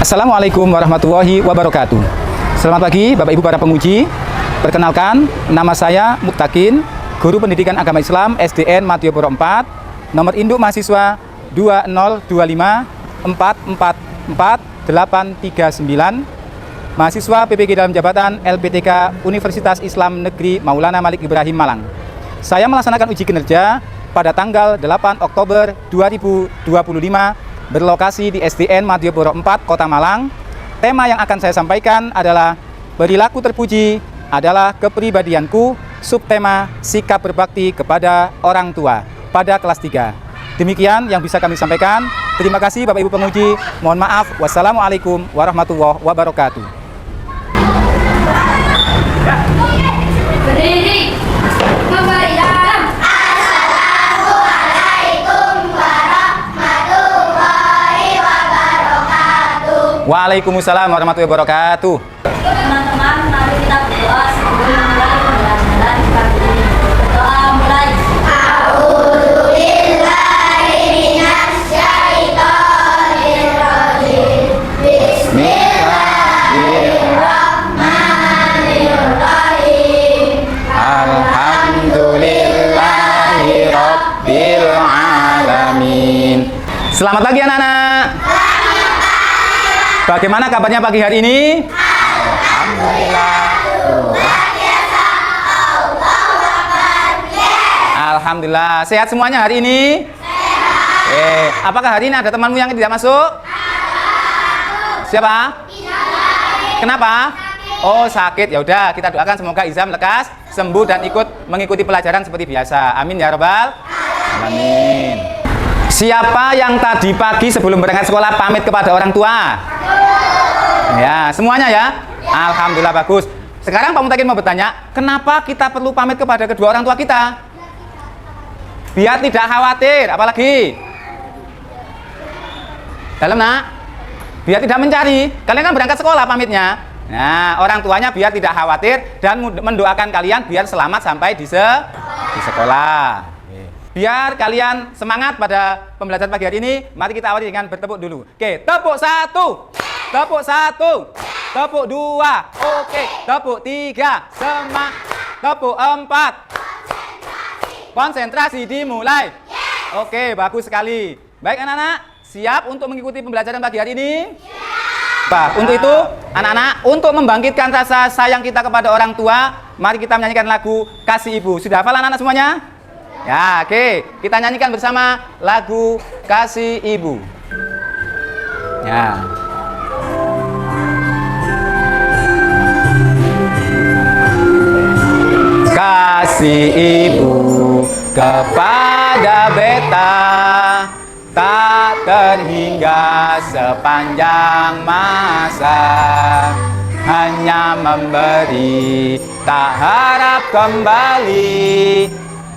Assalamualaikum warahmatullahi wabarakatuh. Selamat pagi Bapak Ibu para penguji. Perkenalkan, nama saya Muktakin, Guru Pendidikan Agama Islam SDN Madiopuro 4. Nomor induk mahasiswa 20254444839. Mahasiswa PPG dalam jabatan LPTK Universitas Islam Negeri Maulana Malik Ibrahim Malang. Saya melaksanakan uji kinerja pada tanggal 8 Oktober 2025 berlokasi di SDN Madiopuro 4, Kota Malang. Tema yang akan saya sampaikan adalah perilaku terpuji adalah kepribadianku, subtema sikap berbakti kepada orang tua pada kelas 3. Demikian yang bisa kami sampaikan. Terima kasih Bapak Ibu penguji. Mohon maaf. Wassalamualaikum warahmatullahi wabarakatuh. Berdiri, memberi dalam. Assalamualaikum warahmatullahi wabarakatuh. Waalaikumsalam warahmatullahi wabarakatuh. Teman-teman, mari kita berdoa sebelum mulai pembelajaran pagi ini. Doa mulai. A'udzubillahi minasyaitonirrajim. Bismillahirrahmanirrahim. Alhamdulillahi Rabbil Alamin. Selamat pagi anak-anak. Bagaimana kabarnya pagi hari ini? Alhamdulillah. Sehat semuanya hari ini? Sehat. Apakah hari ini ada temanmu yang tidak masuk? Siapa? Kenapa? Oh, sakit. Ya udah, kita doakan semoga Izam lekas sembuh dan ikut mengikuti pelajaran seperti biasa. Amin ya rabbal alamin. Siapa yang tadi pagi sebelum berangkat sekolah pamit kepada orang tua? Ya, semuanya ya. Alhamdulillah bagus. Sekarang Pak Mutakin mau bertanya, kenapa kita perlu pamit kepada kedua orang tua kita? Biar tidak khawatir, apalagi? Dalam nak? Biar tidak mencari. Kalian kan berangkat sekolah pamitnya. Nah, orang tuanya biar tidak khawatir dan mendoakan kalian biar selamat sampai di sekolah. Biar kalian semangat pada pembelajaran pagi hari ini, mari kita awali dengan bertepuk dulu. Oke, tepuk 1, tepuk 1, tepuk 2, oke, tepuk 3, semangat, tepuk 4, konsentrasi dimulai. Oke, bagus sekali. Baik anak-anak, siap untuk mengikuti pembelajaran pagi hari ini? Bah, untuk itu, anak-anak, untuk membangkitkan rasa sayang kita kepada orang tua, mari kita menyanyikan lagu Kasih Ibu. Sudah hafal anak-anak semuanya? Ya, oke. Kita nyanyikan bersama lagu Kasih Ibu. Ya. Kasih Ibu kepada beta tak terhingga sepanjang masa, hanya memberi tak harap kembali,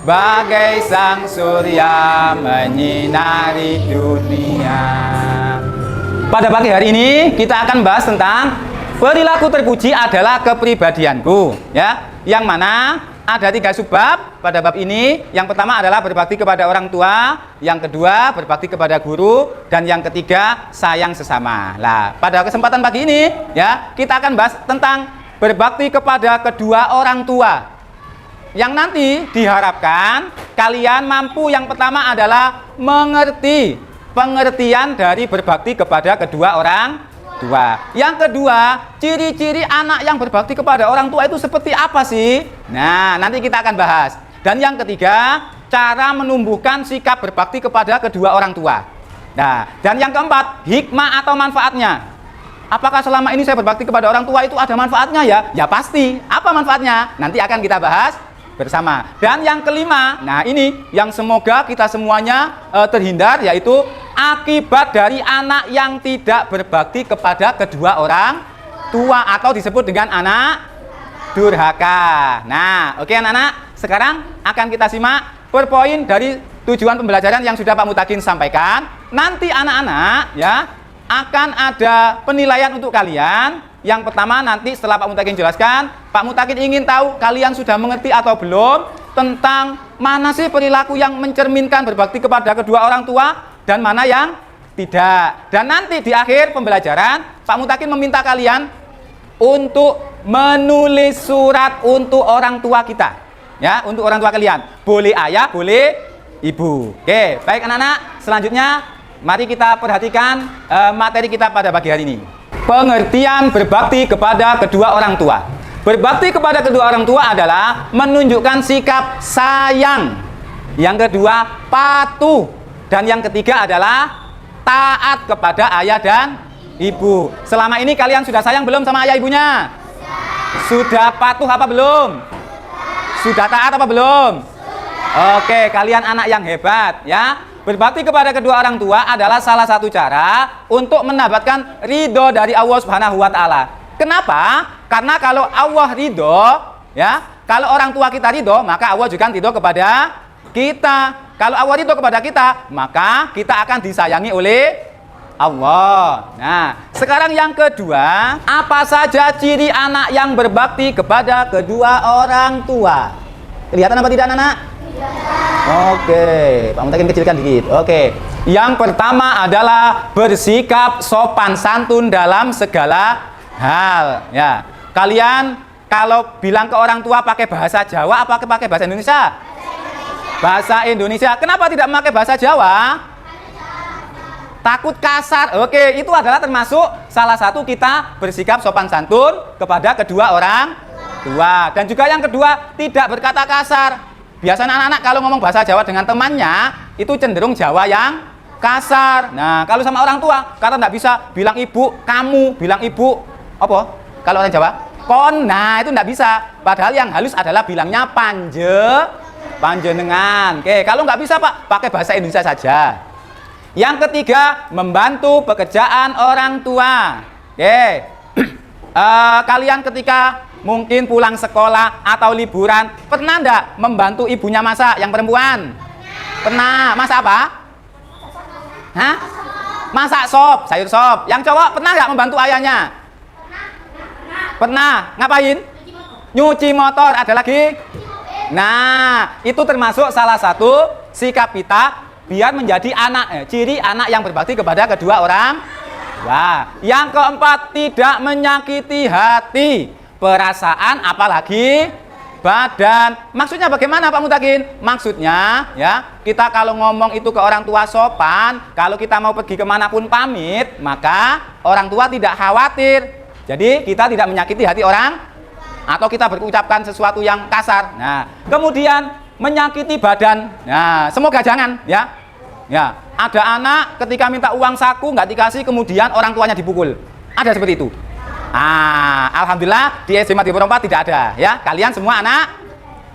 bagai sang surya menyinari dunia. Pada pagi hari ini kita akan bahas tentang perilaku terpuji adalah kepribadianku, ya. Yang mana ada 3 subbab pada bab ini. Yang pertama adalah berbakti kepada orang tua, yang kedua berbakti kepada guru, dan yang ketiga sayang sesama. Nah, pada kesempatan pagi ini ya, kita akan bahas tentang berbakti kepada kedua orang tua. Yang nanti diharapkan kalian mampu, yang pertama adalah mengerti pengertian dari berbakti kepada kedua orang tua. Yang kedua, ciri-ciri anak yang berbakti kepada orang tua itu seperti apa sih? Nah, nanti kita akan bahas. Dan yang ketiga, cara menumbuhkan sikap berbakti kepada kedua orang tua. Nah, dan yang keempat, hikmah atau manfaatnya. Apakah selama ini saya berbakti kepada orang tua itu ada manfaatnya ya? Ya pasti. Apa manfaatnya? Nanti akan kita bahas bersama. Dan yang kelima, nah ini yang semoga kita semuanya terhindar, yaitu akibat dari anak yang tidak berbakti kepada kedua orang tua atau disebut dengan anak durhaka. Nah, oke anak-anak, sekarang akan kita simak per poin dari tujuan pembelajaran yang sudah Pak Mutakin sampaikan. Nanti anak-anak ya akan ada penilaian untuk kalian. Yang pertama nanti setelah Pak Mutakin jelaskan, Pak Mutakin ingin tahu kalian sudah mengerti atau belum tentang mana sih perilaku yang mencerminkan berbakti kepada kedua orang tua dan mana yang Tidak. Dan nanti di akhir pembelajaran Pak Mutakin meminta kalian untuk menulis surat untuk orang tua kita. Ya, untuk orang tua kalian. Boleh ayah, boleh ibu. Oke, baik anak-anak. Selanjutnya mari kita perhatikan materi kita pada pagi hari ini. Pengertian berbakti kepada kedua orang tua. Berbakti kepada kedua orang tua adalah menunjukkan sikap sayang. Yang kedua, patuh. Dan yang ketiga adalah taat kepada ayah dan ibu. Selama ini kalian sudah sayang belum sama ayah ibunya? Sudah patuh apa belum? Sudah taat apa belum? Oke, kalian anak yang hebat ya. Berbakti kepada kedua orang tua adalah salah satu cara untuk mendapatkan ridho dari Allah Subhanahu wa taala. Kenapa? Karena kalau Allah ridho, ya, kalau orang tua kita ridho, maka Allah juga ridho kepada kita. Kalau Allah ridho kepada kita, maka kita akan disayangi oleh Allah. Nah, sekarang yang kedua, apa saja ciri anak yang berbakti kepada kedua orang tua? Kelihatan apa tidak, anak-anak? Oke, Pak Mutakin kecilkan dikit. Oke, yang pertama adalah bersikap sopan santun dalam segala hal. Ya, kalian kalau bilang ke orang tua pakai bahasa Jawa, apa pakai bahasa Indonesia? Bahasa Indonesia. Kenapa tidak memakai bahasa Jawa? Takut kasar. Oke, itu adalah termasuk salah satu kita bersikap sopan santun kepada kedua orang tua. Dan juga yang kedua, tidak berkata kasar. Biasanya anak-anak kalau ngomong bahasa Jawa dengan temannya, itu cenderung Jawa yang kasar. Nah, kalau sama orang tua, karena tidak bisa bilang ibu, kamu, bilang ibu, apa? Kalau orang Jawa, kon. Nah, itu tidak bisa. Padahal yang halus adalah bilangnya panjenengan. Oke, kalau nggak bisa Pak, pakai bahasa Indonesia saja. Yang ketiga, membantu pekerjaan orang tua. Oke, kalian ketika mungkin pulang sekolah atau liburan, pernah nggak membantu ibunya masak? Yang perempuan? Pernah. Masak apa? Hah? Masak sop, sayur sop. Yang cowok pernah nggak membantu ayahnya? Pernah. Ngapain? Nyuci motor. Ada lagi? Nah, itu termasuk salah satu sikap kita biar menjadi anak, ciri anak yang berbakti kepada kedua orang tua. Yang keempat, tidak menyakiti hati, perasaan, apalagi badan. Maksudnya bagaimana Pak Mutakin? Maksudnya ya, kita kalau ngomong itu ke orang tua sopan, kalau kita mau pergi kemanapun pamit, maka orang tua tidak khawatir. Jadi kita tidak menyakiti hati orang, atau kita berucapkan sesuatu yang kasar. Nah, kemudian menyakiti badan. Nah, semoga jangan ya. Ya, ada anak ketika minta uang saku nggak dikasih, kemudian orang tuanya dipukul. Ada seperti itu. Alhamdulillah di SD Mati Perompat tidak ada ya. Kalian semua anak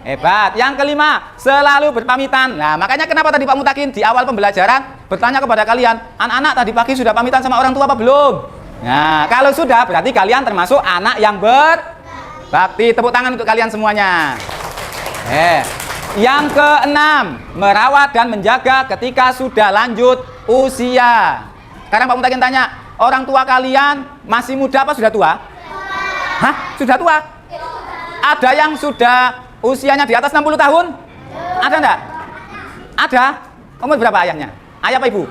hebat. Yang kelima, selalu berpamitan. Nah, makanya kenapa tadi Pak Mutakin di awal pembelajaran bertanya kepada kalian, anak-anak tadi pagi sudah pamitan sama orang tua apa belum? Nah, kalau sudah berarti kalian termasuk anak yang berbakti. Tepuk tangan untuk kalian semuanya. Yang keenam, merawat dan menjaga ketika sudah lanjut usia. Sekarang Pak Mutakin tanya, orang tua kalian masih muda apa sudah tua? Hah? Sudah tua? Ada yang sudah usianya di atas 60 tahun? Ada enggak? Ada? Umur berapa ayahnya? Ayah apa ibu?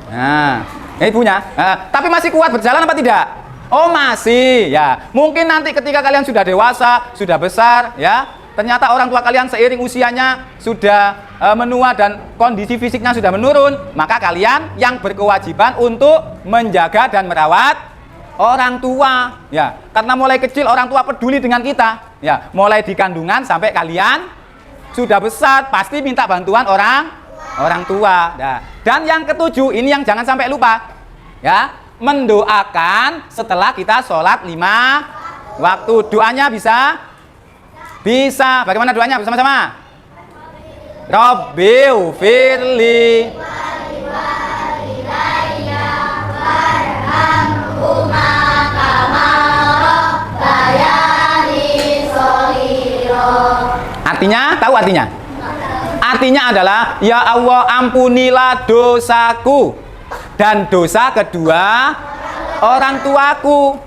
Nah, ibunya. Tapi masih kuat berjalan apa tidak? Oh masih, ya. Mungkin nanti ketika kalian sudah dewasa, sudah besar, ya. Ternyata orang tua kalian seiring usianya sudah menua dan kondisi fisiknya sudah menurun, maka kalian yang berkewajiban untuk menjaga dan merawat orang tua, ya. Karena mulai kecil orang tua peduli dengan kita, ya. Mulai di kandungan sampai kalian sudah besar pasti minta bantuan orang tua. Nah, dan yang ketujuh, ini yang jangan sampai lupa, ya. Mendoakan setelah kita sholat 5 waktu. Doanya bisa? Bisa. Bagaimana doanya bersama-sama? Rabbil firli artinya, tahu artinya? Artinya adalah, ya Allah ampunilah dosaku dan dosa kedua orang tuaku.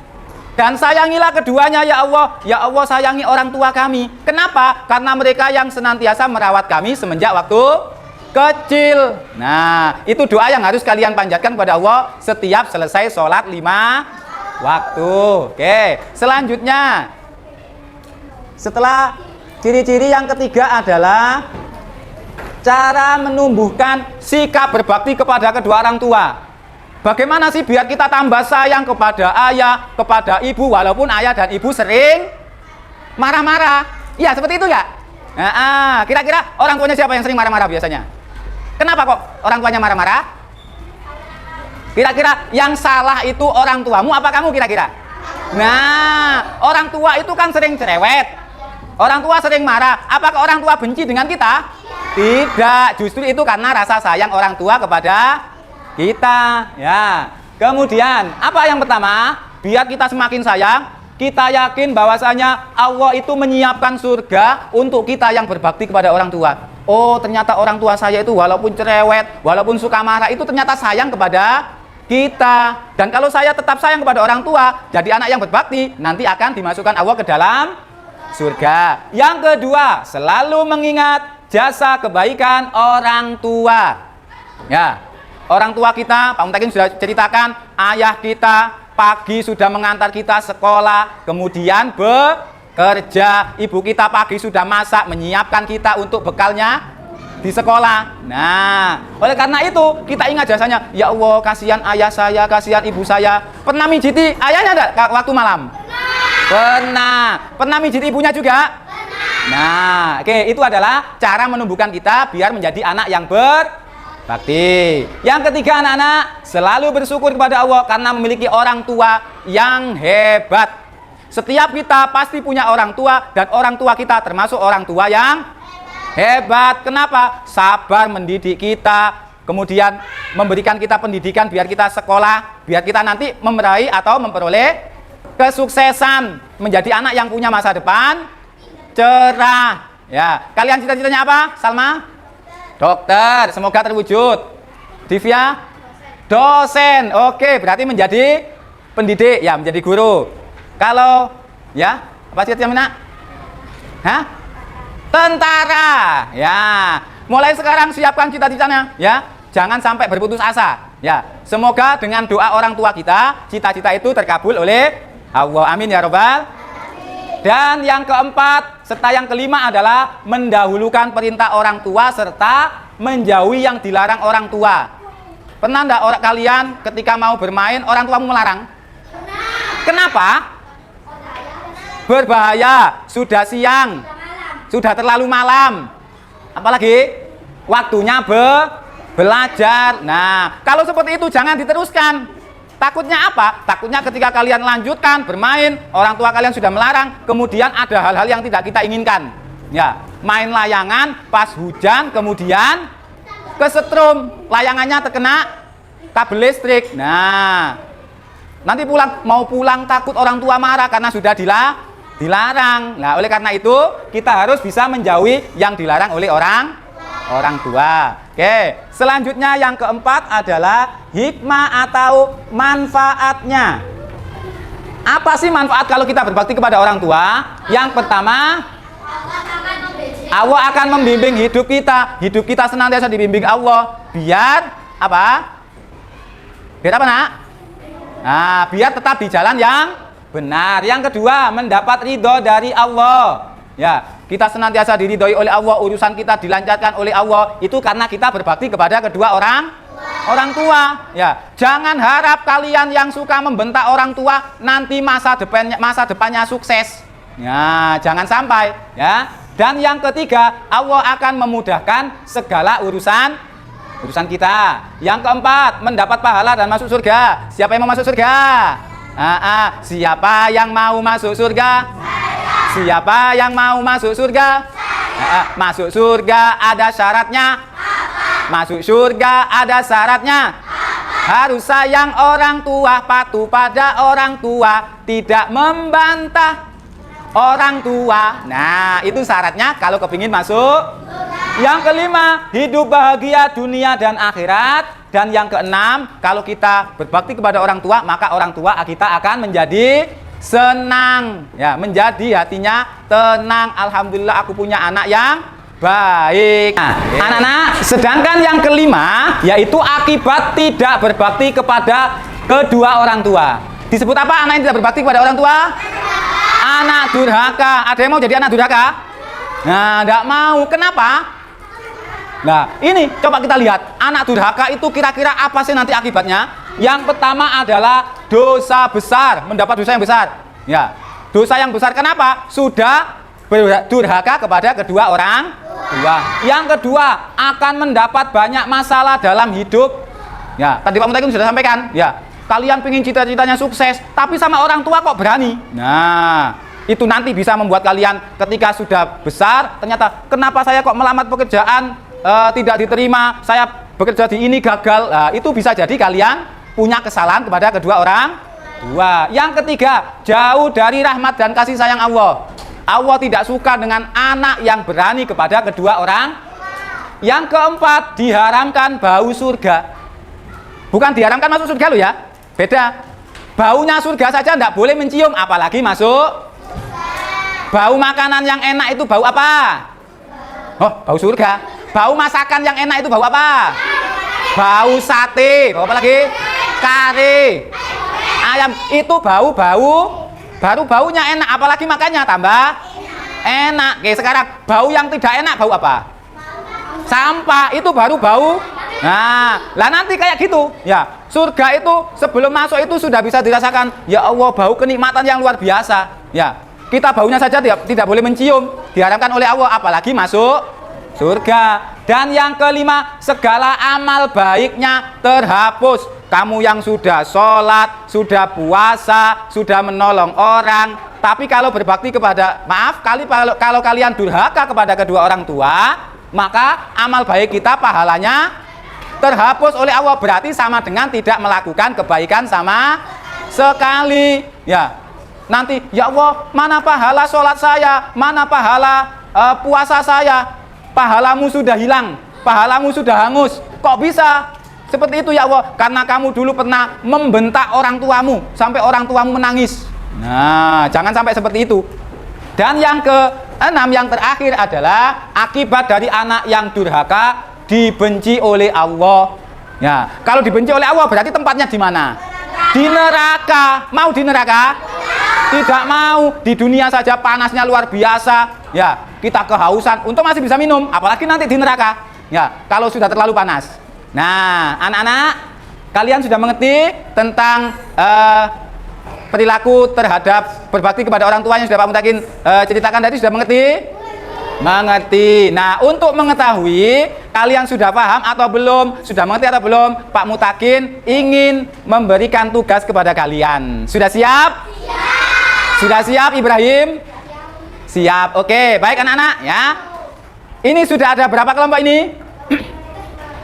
Dan sayangilah keduanya ya Allah. Ya Allah sayangi orang tua kami. Kenapa? Karena mereka yang senantiasa merawat kami semenjak waktu kecil. Nah, itu doa yang harus kalian panjatkan kepada Allah setiap selesai sholat 5 waktu. Oke, selanjutnya setelah ciri-ciri yang ketiga adalah cara menumbuhkan sikap berbakti kepada kedua orang tua. Bagaimana sih biar kita tambah sayang kepada ayah, kepada ibu, walaupun ayah dan ibu sering marah-marah. Iya, seperti itu nggak? Nah, kira-kira orang tuanya siapa yang sering marah-marah biasanya? Kenapa kok orang tuanya marah-marah? Kira-kira yang salah itu orang tuamu apa kamu kira-kira? Nah, orang tua itu kan sering cerewet. Orang tua sering marah. Apakah orang tua benci dengan kita? Tidak, justru itu karena rasa sayang orang tua kepada kita. Ya. Kemudian, apa yang pertama? Biar kita semakin sayang, kita yakin bahwasanya Allah itu menyiapkan surga untuk kita yang berbakti kepada orang tua. Oh, ternyata orang tua saya itu walaupun cerewet, walaupun suka marah, itu ternyata sayang kepada kita. Dan kalau saya tetap sayang kepada orang tua, jadi anak yang berbakti, nanti akan dimasukkan Allah ke dalam surga. Yang kedua, selalu mengingat jasa kebaikan orang tua. Ya, orang tua kita, Pak Muntakin sudah ceritakan, ayah kita pagi sudah mengantar kita sekolah, kemudian bekerja. Ibu kita pagi sudah masak, menyiapkan kita untuk bekalnya di sekolah. Nah, oleh karena itu kita ingat jasanya. Ya Allah, kasihan ayah saya, kasihan ibu saya. Pernah mijiti ayahnya enggak waktu malam? Pernah. Pernah mijit ibunya juga? Nah, oke, itu adalah cara menumbuhkan kita biar menjadi anak yang berbakti. Yang ketiga, anak-anak selalu bersyukur kepada Allah karena memiliki orang tua yang hebat. Setiap kita pasti punya orang tua, dan orang tua kita termasuk orang tua yang hebat. Kenapa? Sabar mendidik kita, kemudian memberikan kita pendidikan biar kita sekolah, biar kita nanti meraih atau memperoleh kesuksesan, menjadi anak yang punya masa depan cerah. Ya, kalian cita-citanya apa? Salma? Dokter, semoga terwujud. Divya? Dosen. Oke, berarti menjadi pendidik, ya, menjadi guru. Kalau ya, apa cita-citanya? Hah? Tentara. Ya, mulai sekarang siapkan cita-citanya, ya. Jangan sampai berputus asa. Ya, semoga dengan doa orang tua kita, cita-cita itu terkabul oleh Allah. Amin ya robbal. Dan yang keempat serta yang kelima adalah mendahulukan perintah orang tua serta menjauhi yang dilarang orang tua. Pernah enggak orang kalian ketika mau bermain orang tuamu melarang? Kenapa? Berbahaya, sudah siang, sudah terlalu malam. Apalagi waktunya belajar. Nah, kalau seperti itu jangan diteruskan. Takutnya apa? Takutnya ketika kalian lanjutkan bermain, orang tua kalian sudah melarang, kemudian ada hal-hal yang tidak kita inginkan. Ya, main layangan pas hujan, kemudian kesetrum, layangannya terkena kabel listrik. Nah, nanti mau pulang takut orang tua marah karena sudah dilarang. Nah, oleh karena itu kita harus bisa menjauhi yang dilarang oleh orang tua. Oke, selanjutnya yang keempat adalah hikmah atau manfaatnya. Apa sih manfaat kalau kita berbakti kepada orang tua? Yang pertama, Allah akan membimbing hidup kita. Hidup kita senantiasa dibimbing Allah. Biar apa? Biar apa, nak? Nah, biar tetap di jalan yang benar. Yang kedua, mendapat ridho dari Allah. Ya, kita senantiasa diridhoi oleh Allah, urusan kita dilancarkan oleh Allah. Itu karena kita berbakti kepada kedua orang tua. Ya, jangan harap kalian yang suka membentak orang tua nanti masa depannya sukses. Ya, jangan sampai, ya. Dan yang ketiga, Allah akan memudahkan segala urusan kita. Yang keempat, mendapat pahala dan masuk surga. Siapa yang mau masuk surga? Siapa yang mau masuk surga? Siapa yang mau masuk surga? Masuk surga ada syaratnya. Masuk surga ada syaratnya. Harus sayang orang tua, patuh pada orang tua, tidak membantah orang tua. Nah, itu syaratnya kalau kepingin masuk. Yang kelima, hidup bahagia dunia dan akhirat. Dan yang keenam, kalau kita berbakti kepada orang tua, maka orang tua kita akan menjadi senang, ya, menjadi hatinya tenang. Alhamdulillah aku punya anak yang baik. Nah, anak-anak, sedangkan yang kelima yaitu akibat tidak berbakti kepada kedua orang tua. Disebut apa anak yang tidak berbakti kepada orang tua? Anak durhaka. Ada yang mau jadi anak durhaka? Nah, tidak mau. Kenapa? Nah, ini coba kita lihat. Anak durhaka itu kira-kira apa sih nanti akibatnya? Yang pertama adalah dosa besar, mendapat dosa yang besar. Ya, dosa yang besar. Kenapa? Sudah durhaka kepada kedua orang tua. Yang kedua, akan mendapat banyak masalah dalam hidup. Ya, tadi Pak Mutakin sudah sampaikan. Ya, kalian pengen cita-citanya sukses, tapi sama orang tua kok berani. Nah, itu nanti bisa membuat kalian ketika sudah besar, ternyata kenapa saya kok melamar pekerjaan tidak diterima, saya bekerja di ini gagal. Nah, itu bisa jadi kalian punya kesalahan kepada kedua orang tua. Yang ketiga, jauh dari rahmat dan kasih sayang Allah. Allah tidak suka dengan anak yang berani kepada kedua orang. Yang keempat, diharamkan bau surga. Bukan diharamkan masuk surga lo ya, beda. Baunya surga saja tidak boleh mencium, apalagi masuk. Bau makanan yang enak itu bau apa? Oh, bau surga. Bau masakan yang enak itu bau apa? Bau sate. Bau apa lagi? Kare. Ayam itu baru baunya enak, apalagi makannya tambah enak. Oke, sekarang bau yang tidak enak bau apa? Sampah. Itu baru bau. Nah, lah nanti kayak gitu ya. Surga itu sebelum masuk itu sudah bisa dirasakan. Ya Allah, bau kenikmatan yang luar biasa. Ya, kita baunya saja tidak boleh mencium, diharapkan oleh Allah, apalagi masuk surga. Dan yang kelima, segala amal baiknya terhapus. Kamu yang sudah sholat, sudah puasa, sudah menolong orang, tapi kalau berbakti kepada, kalau kalian durhaka kepada kedua orang tua, maka amal baik kita pahalanya terhapus oleh Allah. Berarti sama dengan tidak melakukan kebaikan sama sekali. Ya, nanti ya Allah, mana pahala sholat saya, mana pahala puasa saya? Pahalamu sudah hilang, pahalamu sudah hangus. Kok bisa seperti itu ya Allah? Karena kamu dulu pernah membentak orang tuamu sampai orang tuamu menangis. Nah, jangan sampai seperti itu. Dan yang keenam, yang terakhir adalah akibat dari anak yang durhaka, dibenci oleh Allah. Ya, kalau dibenci oleh Allah berarti tempatnya di mana? Di neraka. Mau di neraka? Tidak mau. Di dunia saja panasnya luar biasa. Ya, kita kehausan, untung masih bisa minum, apalagi nanti di neraka. Ya, kalau sudah terlalu panas. Nah, anak-anak, kalian sudah mengerti tentang perilaku terhadap berbakti kepada orang tua yang sudah Pak Mutakin ceritakan tadi, sudah mengerti? Mengerti. Nah, untuk mengetahui kalian sudah paham atau belum, sudah mengerti atau belum, Pak Mutakin ingin memberikan tugas kepada kalian. Sudah siap? Siap. Sudah siap, Ibrahim? Siap. Oke, baik anak-anak ya. Ini sudah ada berapa kelompok ini?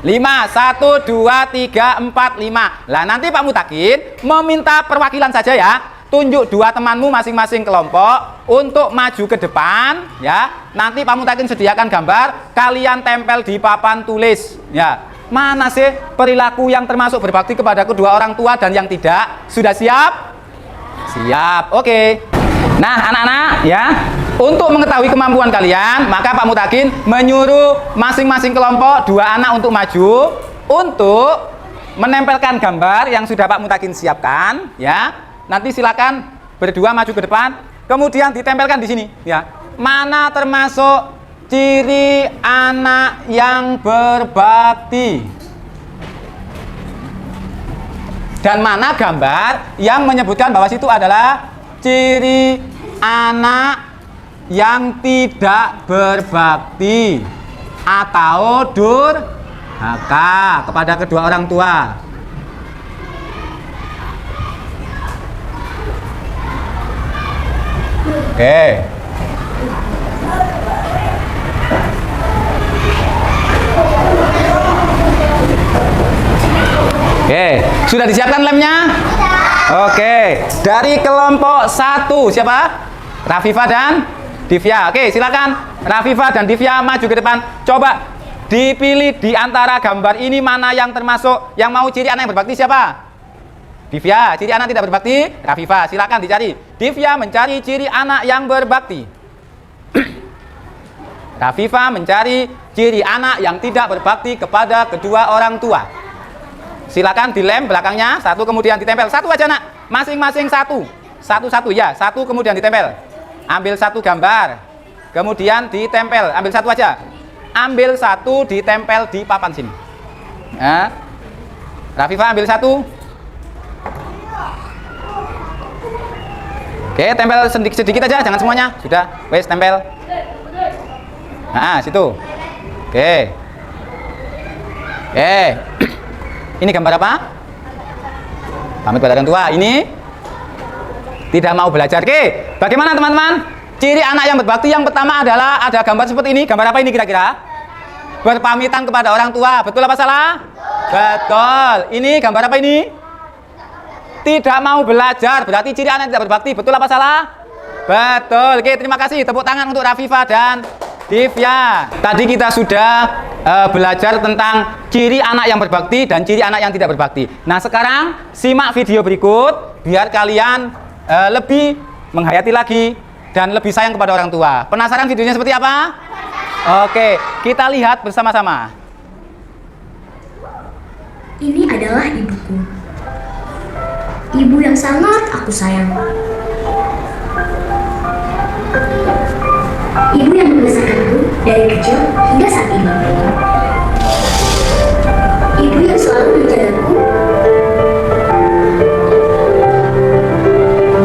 5, 1, 2, 3, 4, 5. Lah nanti Pak Mutakin meminta perwakilan saja ya. Tunjuk 2 temanmu masing-masing kelompok untuk maju ke depan ya. Nanti Pak Mutakin sediakan gambar, kalian tempel di papan tulis ya. Mana sih perilaku yang termasuk berbakti kepada kedua orang tua dan yang tidak? Sudah siap? Siap. Oke. Nah, anak-anak ya, untuk mengetahui kemampuan kalian, maka Pak Mutakin menyuruh masing-masing kelompok 2 anak untuk maju untuk menempelkan gambar yang sudah Pak Mutakin siapkan ya. Nanti silakan berdua maju ke depan, kemudian ditempelkan di sini ya. Mana termasuk ciri anak yang berbakti? Dan mana gambar yang menyebutkan bahwa situ adalah ciri anak yang tidak berbakti atau durhaka kepada kedua orang tua. Oke. Oke, sudah disiapkan lemnya? Oke, dari kelompok 1 siapa? Rafifah dan Divya. Oke, silakan Rafifah dan Divya maju ke depan. Coba dipilih di antara gambar ini mana yang termasuk yang mau ciri anak yang berbakti siapa? Divya. Ciri anak tidak berbakti? Rafifah. Silakan dicari. Divya mencari ciri anak yang berbakti. Rafifah mencari ciri anak yang tidak berbakti kepada kedua orang tua. Silakan dilem belakangnya, satu kemudian ditempel. Satu aja nak, masing-masing satu. Satu-satu ya, satu kemudian ditempel. Ambil satu gambar, kemudian ditempel. Ambil satu aja. Ambil satu ditempel di papan sini. Ya. Rafifah ambil satu. Oke, tempel sedikit aja, jangan semuanya. Sudah, wes tempel. Nah, situ. Oke. Ini gambar apa? Pamit pada orang tua. Ini tidak mau belajar. Oke, bagaimana teman-teman? Ciri anak yang berbakti yang pertama adalah ada gambar seperti ini. Gambar apa ini kira-kira? Berpamitan kepada orang tua. Betul apa salah? Betul. Ini gambar apa ini? Tidak mau belajar. Berarti ciri anak yang tidak berbakti. Betul apa salah? Betul. Oke, terima kasih. Tepuk tangan untuk Rafifah dan Divya. Tadi kita sudah belajar tentang ciri anak yang berbakti dan ciri anak yang tidak berbakti. Nah, sekarang simak video berikut biar kalian lebih menghayati lagi dan lebih sayang kepada orang tua. Penasaran videonya seperti apa? Oke, kita lihat bersama-sama. Ini adalah ibuku. Ibu yang sangat aku sayang. Ibu yang membesarkanku dari kecil hingga saat ini. Ibu yang selalu menjagaku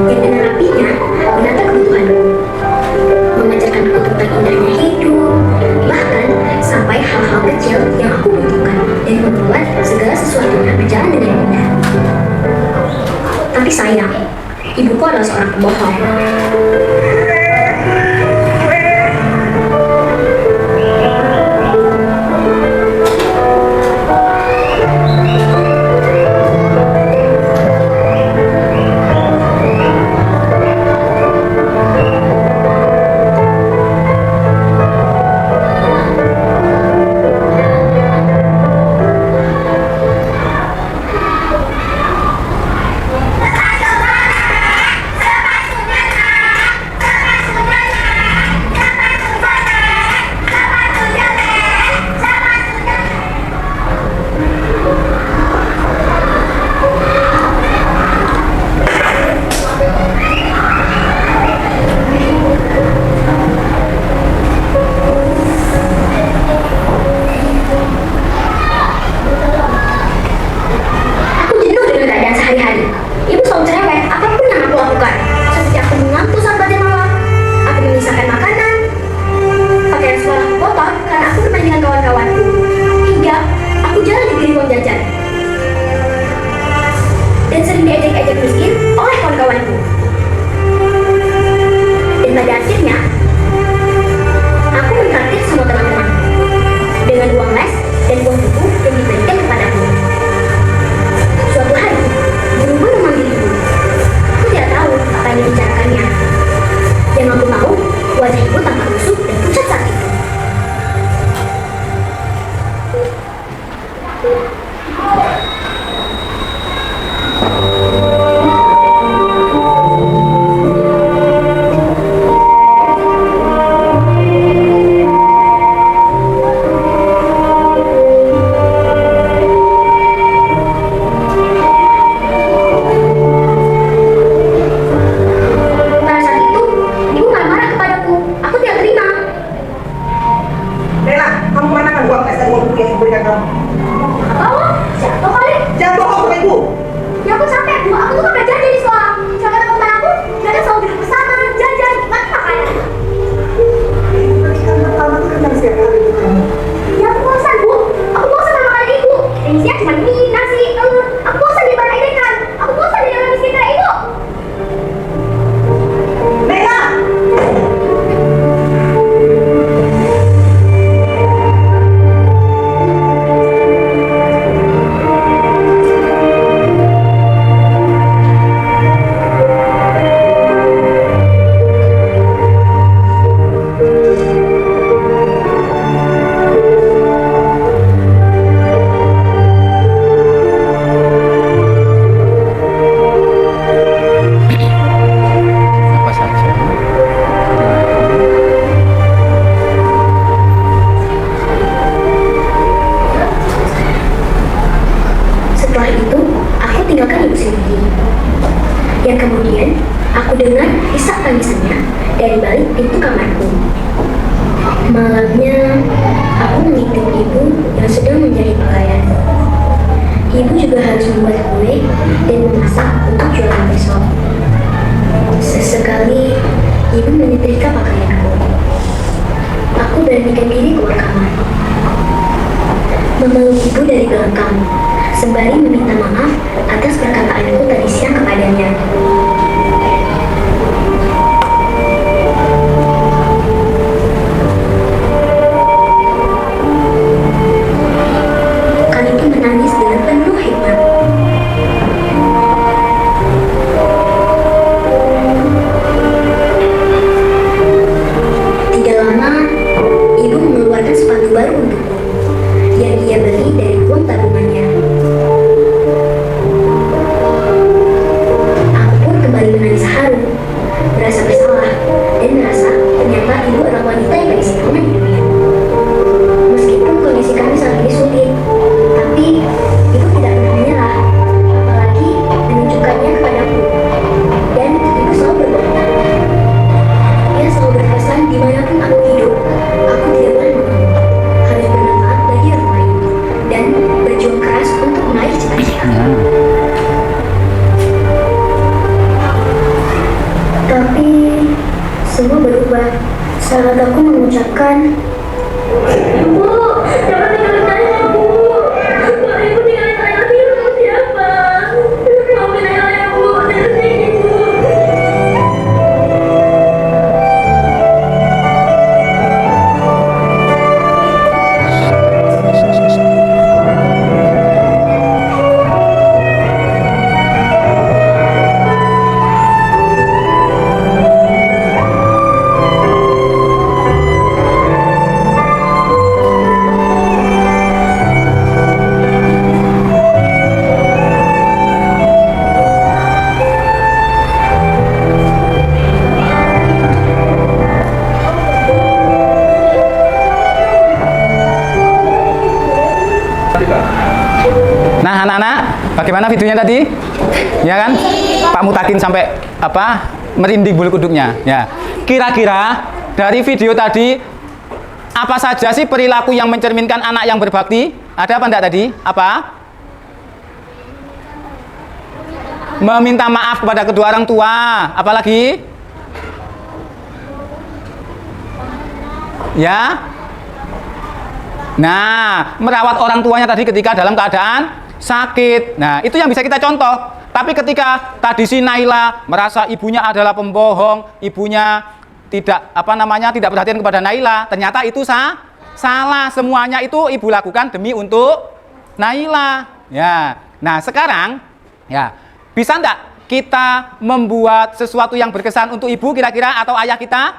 dan dengan rapinya menata kebutuhanku, mengajarkanku tentang indahnya hidup, bahkan sampai hal-hal kecil yang aku butuhkan dan membuat segala sesuatunya berjalan dengan indah. Tapi sayang, ibuku adalah seorang pembohong. yang kemudian aku dengar isak tangisannya dari balik pintu kamarku. Malamnya, aku mengintip ibu yang sedang menjadi pelayan. Ibu juga harus membuat kue dan memasak untuk jualan besok. Sesekali, ibu menyetrika pakaianku. Aku beranikan diri keluar kamar. Memeluk ibu dari belakang, sembari meminta maaf atas perkataanku tadi siang kepadanya. Kali itu menangis dengan penuh hikmat. Tidak lama, ibu mengeluarkan sepatu baru untukku yang ia beli dari uang tabungannya. Aku pun kembali menangis haru, merasa bersalah, dan merasa ternyata ibu adalah wanita yang baik sekali hidupnya. Meskipun kondisi kami saat ini sulit, tapi ibu tidak pernah menyerah, apalagi menunjukkannya kepadaku. Dan ibu selalu berkomentar. Ia selalu berpesan dimanapun aku hidup, aku tidak boleh mengeluh, harus bermanfaat bagi orang lain, dan berjuang keras untuk meraih cita-cita. Tapi semua berubah saat aku mengucapkan, "Bu, jangan tinggalin saya, Bu. Kalau Ibu tinggalin saya, nanti Ibu sama siapa? Maafin saya, Bu. Saya sedih, Bu." Nah, anak-anak, bagaimana videonya tadi? Ya kan? Pak Mutakin sampai merinding bulu kuduknya. Ya. Kira-kira dari video tadi apa saja sih perilaku yang mencerminkan anak yang berbakti? Ada apa enggak tadi? Apa? Meminta maaf kepada kedua orang tua. Apalagi? Ya. Nah, merawat orang tuanya tadi ketika dalam keadaan sakit. Nah, itu yang bisa kita contoh. Tapi ketika tadi si Naila merasa ibunya adalah pembohong, ibunya tidak tidak perhatian kepada Naila, ternyata itu salah. Semuanya itu ibu lakukan demi untuk Naila. Ya. Nah, sekarang ya, bisa enggak kita membuat sesuatu yang berkesan untuk ibu kira-kira atau ayah kita?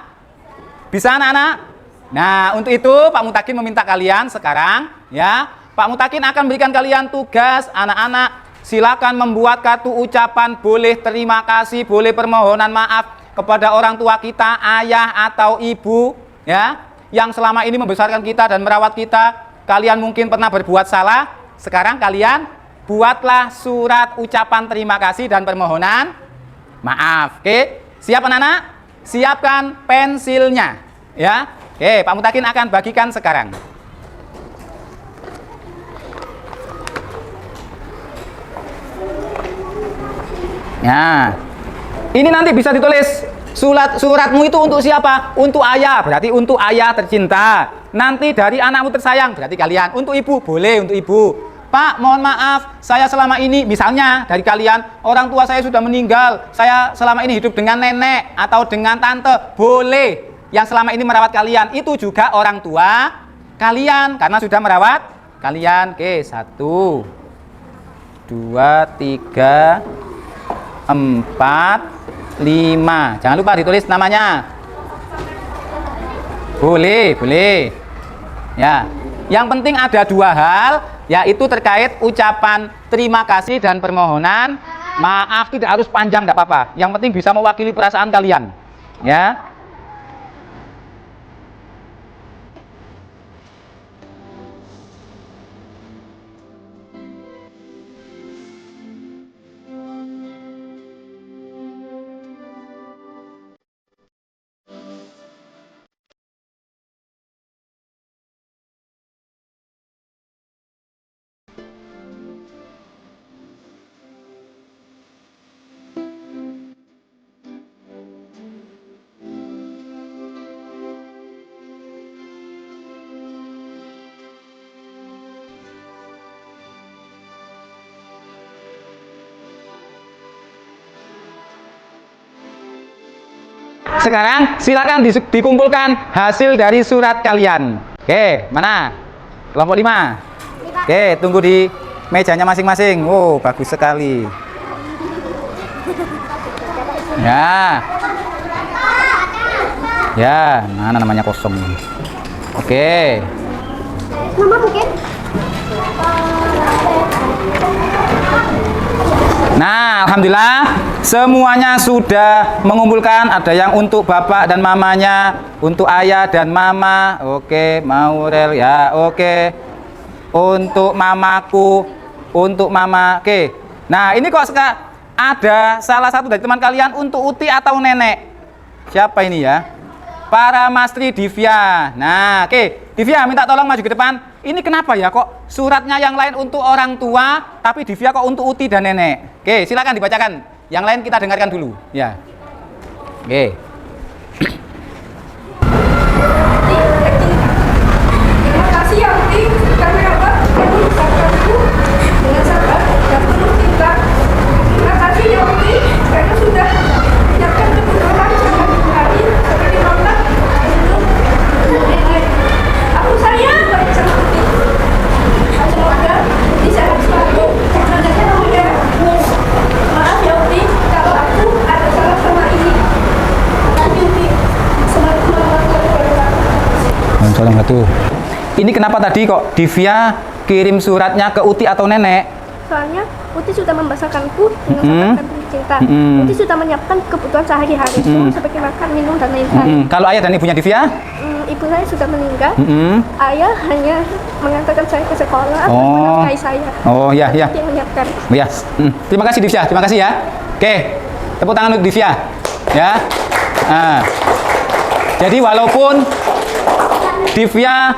Bisa, anak-anak? Nah, untuk itu Pak Mutakin meminta kalian sekarang, ya, Pak Mutakin akan berikan kalian tugas, anak-anak, silakan membuat kartu ucapan, boleh terima kasih, boleh permohonan maaf kepada orang tua kita, ayah atau ibu, ya, yang selama ini membesarkan kita dan merawat kita. Kalian mungkin pernah berbuat salah, sekarang kalian buatlah surat ucapan terima kasih dan permohonan maaf. Oke, siap anak-anak? Siapkan pensilnya, ya. Oke, Pak Mutakin akan bagikan sekarang. Nah, ini nanti bisa ditulis suratmu itu untuk siapa? Untuk ayah, berarti untuk ayah tercinta. Nanti dari anakmu tersayang, berarti kalian. Untuk ibu, boleh untuk ibu. Pak, mohon maaf, saya selama ini, misalnya dari kalian, orang tua saya sudah meninggal, saya selama ini hidup dengan nenek atau dengan tante, boleh. Yang selama ini merawat kalian itu juga orang tua kalian karena sudah merawat kalian. Oke, 1 2 3 4 5. Jangan lupa ditulis namanya. Boleh. Ya. Yang penting ada 2 hal, yaitu terkait ucapan terima kasih dan permohonan maaf. Tidak harus panjang, tidak apa-apa. Yang penting bisa mewakili perasaan kalian. Ya. Sekarang silakan dikumpulkan hasil dari surat kalian. Oke, mana? Kelompok 5. Oke, tunggu di mejanya masing-masing. Oh, bagus sekali. Ya. Ya, mana namanya kosong. Oke. Mama mungkin? Nah, alhamdulillah semuanya sudah mengumpulkan. Ada yang untuk bapak dan mamanya, untuk ayah dan mama. Oke, Maurel ya. Oke. Untuk mamaku, untuk mama. Oke. Nah, ini kok ada salah satu dari teman kalian untuk uti atau nenek. Siapa ini ya? Para Mastri Divya. Nah, oke. Divya minta tolong maju ke depan. Ini kenapa ya kok suratnya yang lain untuk orang tua, tapi Divya kok untuk uti dan nenek? Oke, silakan dibacakan. Yang lain kita dengarkan dulu. Ya. Oke. Terima kasih ya Uti, karena apa? Kamu membesarkanku dengan sabar dan penuh cinta. Terima kasih ya Uti, karena sudah menyiapkan kebutuhan selama 2 hari seperti makan, minum, dan lain-lain. Aku sayang banget sama Uti. Semoga Uti sehat selalu, anaknya muda. Maaf ya Uti, kalau aku ada salah sama ini. Tapi Uti, selalu melakukan kepada aku. Salam satu. Ini kenapa tadi kok Divya kirim suratnya ke Uti atau nenek? Soalnya Uti sudah membesarkanku dengan sabar dan penuh cinta. Uti sudah menyiapkan kebutuhan sehari-hariku seperti makan, minum, dan lain-lain. Kalau ayah dan ibunya Divya? Ibu saya sudah meninggal. Ayah hanya mengantarkan saya ke sekolah dan menafkahi saya. Oh ya ya. Dia menyiapkan. Ya. Terima kasih Divya, terima kasih ya. Oke, tepuk tangan untuk Divya. Ya. Nah. Jadi walaupun Divya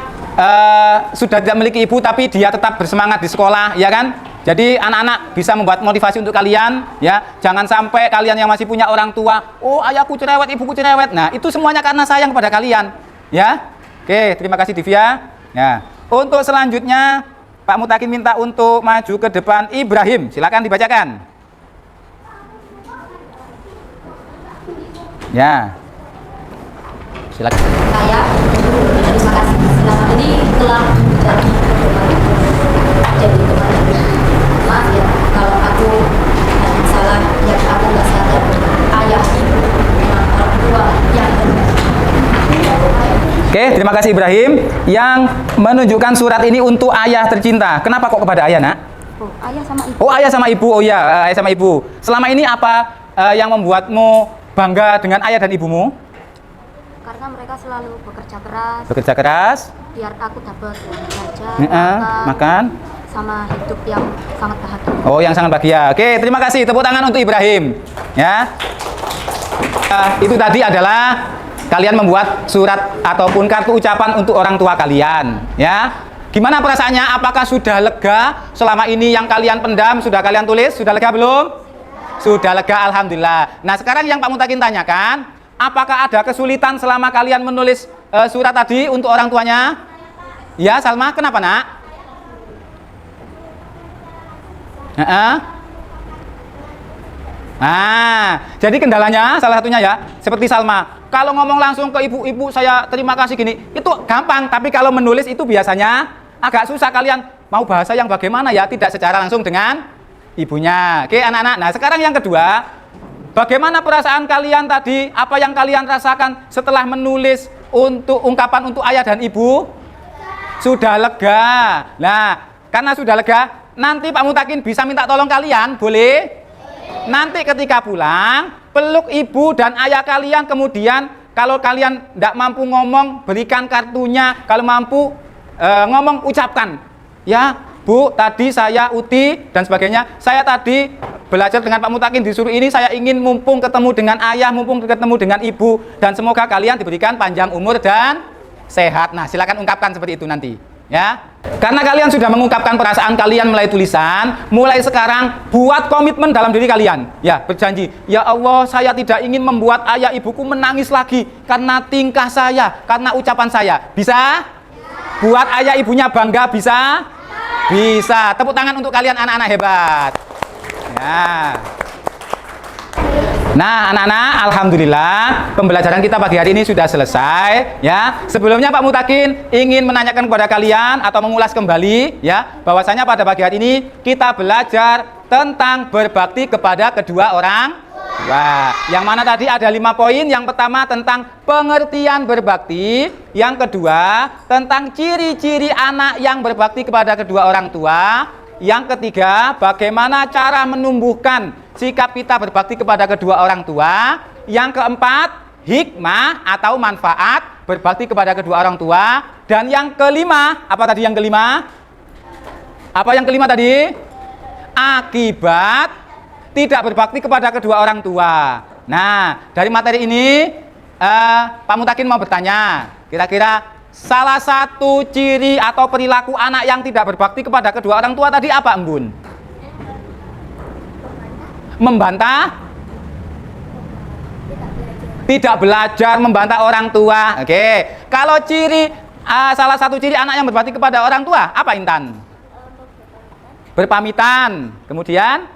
sudah tidak memiliki ibu, tapi dia tetap bersemangat di sekolah, ya kan? Jadi anak-anak bisa membuat motivasi untuk kalian, ya. Jangan sampai kalian yang masih punya orang tua, oh ayahku cerewet, ibuku cerewet. Nah, itu semuanya karena sayang pada kalian, ya. Oke, terima kasih Divya. Ya. Untuk selanjutnya, Pak Mutakin minta untuk maju ke depan Ibrahim. Silakan dibacakan. Ya. Silakan. Saya terima kasih selama ini telah jadi teman. Maaf ya kalau aku ada salah yang aku nggak sadar. Ayah ibu memang orang tua yang benar. Oke, terima kasih Ibrahim yang menunjukkan surat ini untuk ayah tercinta. Kenapa kok kepada ayah, Nak? Oh, ayah sama ibu. Oh, ayah sama ibu. Oh ya, ayah sama ibu. Selama ini apa yang membuatmu bangga dengan ayah dan ibumu? Karena mereka selalu bekerja keras. Bekerja keras. Biar aku dapat belajar, makan, sama hidup yang sangat bahagia. Oh, yang sangat bahagia. Oke, terima kasih. Tepuk tangan untuk Ibrahim. Ya. Itu tadi adalah kalian membuat surat ataupun kartu ucapan untuk orang tua kalian. Ya. Gimana perasaannya? Apakah sudah lega selama ini yang kalian pendam? Sudah kalian tulis? Sudah lega belum? Sudah lega, alhamdulillah. Nah, sekarang yang Pak Mutakin tanyakan, apakah ada kesulitan selama kalian menulis surat tadi untuk orang tuanya? Ya, Salma, kenapa, Nak? Jadi kendalanya salah satunya ya, seperti Salma. Kalau ngomong langsung ke ibu, saya terima kasih gini, itu gampang. Tapi kalau menulis itu biasanya agak susah. Kalian mau bahasa yang bagaimana ya? Tidak secara langsung dengan ibunya. Oke, anak-anak. Nah, sekarang yang kedua, bagaimana perasaan kalian tadi? Apa yang kalian rasakan setelah menulis untuk ungkapan untuk ayah dan ibu? Sudah lega. Nah, karena sudah lega, nanti Pak Mutakin bisa minta tolong kalian, boleh? Nanti ketika pulang, peluk ibu dan ayah kalian. Kemudian kalau kalian tidak mampu ngomong, berikan kartunya. Kalau mampu ngomong, ucapkan. Ya, Bu, tadi saya Uti dan sebagainya. Saya tadi belajar dengan Pak Mutakin disuruh ini. Saya ingin mumpung ketemu dengan ayah, mumpung ketemu dengan ibu. Dan semoga kalian diberikan panjang umur dan sehat. Nah, silakan ungkapkan seperti itu nanti. Ya, karena kalian sudah mengungkapkan perasaan kalian melalui tulisan, mulai sekarang buat komitmen dalam diri kalian. Ya, berjanji, ya Allah, saya tidak ingin membuat ayah ibuku menangis lagi karena tingkah saya, karena ucapan saya. Bisa? Buat ayah ibunya bangga, bisa? Bisa. Tepuk tangan untuk kalian anak-anak hebat. Ya. Nah, anak-anak, alhamdulillah pembelajaran kita pagi hari ini sudah selesai ya. Sebelumnya Pak Mutakin ingin menanyakan kepada kalian atau mengulas kembali ya, bahwasanya pada pagi hari ini kita belajar tentang berbakti kepada kedua orang tua. Yang mana tadi ada 5 poin. Yang pertama tentang pengertian berbakti, yang kedua tentang ciri-ciri anak yang berbakti kepada kedua orang tua, yang ketiga bagaimana cara menumbuhkan sikap kita berbakti kepada kedua orang tua, yang keempat hikmah atau manfaat berbakti kepada kedua orang tua, dan yang kelima, apa tadi yang kelima? Apa yang kelima tadi? Akibat tidak berbakti kepada kedua orang tua. Nah, dari materi ini Pak Mutakin mau bertanya, kira-kira salah satu ciri atau perilaku anak yang tidak berbakti kepada kedua orang tua tadi apa, Embun? Membantah? Tidak belajar, membantah orang tua. Oke. Kalau ciri salah satu ciri anak yang berbakti kepada orang tua apa, Intan? Berpamitan. Kemudian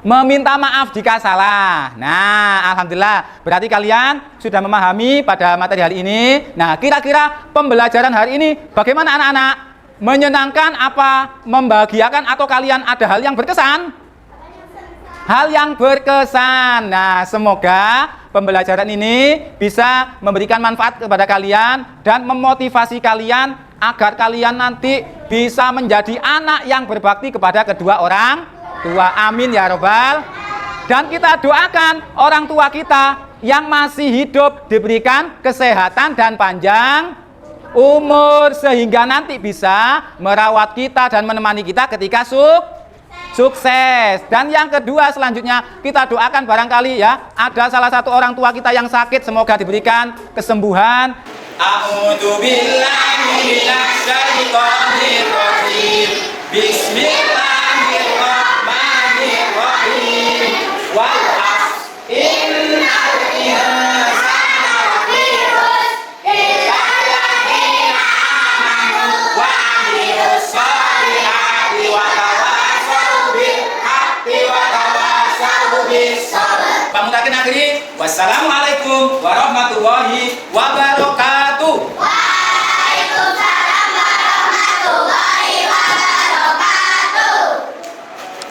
meminta maaf jika salah. Nah, alhamdulillah berarti kalian sudah memahami pada materi hari ini. Nah, kira-kira pembelajaran hari ini bagaimana anak-anak? Menyenangkan apa membahagiakan, atau kalian ada hal yang berkesan? Hal yang berkesan. Nah, semoga pembelajaran ini bisa memberikan manfaat kepada kalian dan memotivasi kalian agar kalian nanti bisa menjadi anak yang berbakti kepada kedua orang tua. Amin ya robbal. Dan kita doakan orang tua kita yang masih hidup diberikan kesehatan dan panjang umur sehingga nanti bisa merawat kita dan menemani kita ketika sukses. Dan yang kedua selanjutnya kita doakan barangkali ya ada salah satu orang tua kita yang sakit, semoga diberikan kesembuhan. A'udzu billahi minasy syaithanir rajim. Bismillahirrahmanirrahim. Wal 'ashr innal insana lafi khusr illa alladziina aamanu wa 'amilus shalihati wa tawassaw bil haqqi wa tawassaw bis sabr. Pak Mutakin akhiri, wassalamualaikum warahmatullahi wabarakatuh.